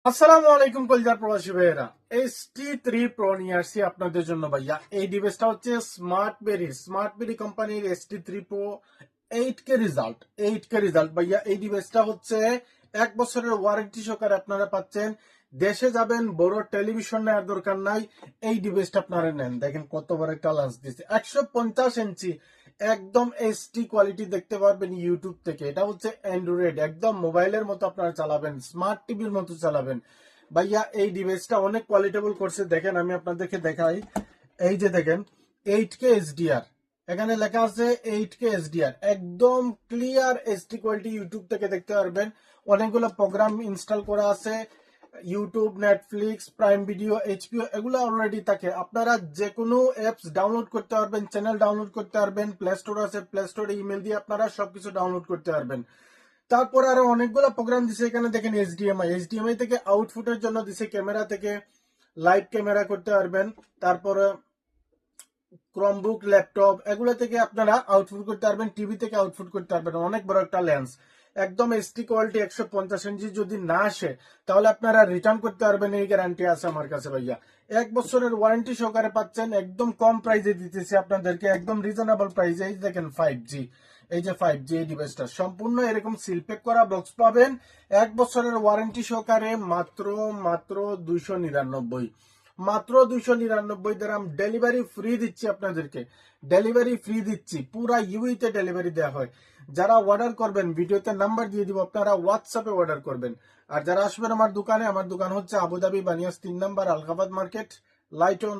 আসসালামু আলাইকুম কলজার প্রবাসী ভাইয়েরা। ST3 Pro নিয়ে আসছি আপনাদের জন্য ভাইয়া। এই ডিভাইসটা হচ্ছে স্মার্টবেরি কোম্পানির ST3 Pro 8K result. 8K result ভাইয়া। এই ডিভাইসটা হচ্ছে 1 বছরের ওয়ারেন্টি সহকারে আপনারা পাচ্ছেন। দেশে যাবেন, বড় টেলিভিশন নেওয়ার দরকার নাই, এই ডিভাইসটা আপনারা নেন। দেখেন কত বড় একটা লাঞ্চ দিচ্ছে, 150 ইঞ্চি একদম HD কোয়ালিটি দেখতে পারবেন ইউটিউব থেকে। এটা হচ্ছে অ্যান্ড্রয়েড, একদম মোবাইলের মতো আপনারা চালাবেন, স্মার্ট টিভির মতো চালাবেন ভাইয়া। এই ডিভাইসটা অনেক কোয়ালিটেবল করছে, দেখেন আমি আপনাদেরকে দেখাই। এই যে দেখেন 8K HDR, এখানে লেখা আছে 8K HDR, একদম ক্লিয়ার HD কোয়ালিটি ইউটিউব থেকে দেখতে পারবেন। অনেকগুলো প্রোগ্রাম ইনস্টল করা আছে, YouTube, Netflix, prime video, HBO, এগুলো অলরেডি থাকে। আপনারা যে কোনো অ্যাপস ডাউনলোড করতে পারবেন, চ্যানেল ডাউনলোড করতে পারবেন, প্লে স্টোর আছে, প্লে স্টোরে ইমেল দিয়ে আপনারা সবকিছু ডাউনলোড করতে পারবেন। তারপর আরো অনেকগুলো প্রোগ্রাম দিছে এখানে, দেখেন এইচডিএমআই থেকে আউটপুটের জন্য দিছে, ক্যামেরা থেকে লাইভ ক্যামেরা করতে পারবেন। তারপরে ক্রমবুক, ল্যাপটপ, এগুলো থেকে আপনারা আউটপুট করতে পারবেন, টিভি থেকে আউটপুট করতে পারবেন। অনেক বড় একটা লেন্স, একদম এসডি কোয়ালিটি। 150 ইঞ্চি যদি না আসে তাহলে আপনারা রিটার্ন করতে পারবেন, এই গ্যারান্টি আছে আমার কাছে ভাইয়া। 1 বছরের ওয়ারেন্টি সহকারে পাচ্ছেন, একদম কম প্রাইসে দিতেছি আপনাদেরকে, একদম রিজনেবল প্রাইসে। এই দেখেন 5G, এই যে 5G এই ডিভাইসটা সম্পূর্ণ এরকম সিলপ্যাক করা বক্স পাবেন। 1 বছরের ওয়ারেন্টি সহকারে মাত্র মাত্র 299, মাত্র 299 দিরহাম। ডেলিভারি ফ্রি দিচ্ছি আপনাদেরকে, ডেলিভারি ফ্রি দিচ্ছি, পুরা ইউইতে ডেলিভারি দেওয়া হয়। যারা অর্ডার করবেন, ভিডিওতে নাম্বার দিয়ে দিব, আপনারা হোয়াটসঅ্যাপে অর্ডার করবেন। আর যারা আসবেন আমার দোকানে, আমার দোকান হচ্ছে আবুধাবি বানিয়াস 3 নম্বর আলকাবাদ মার্কেট, লাইটন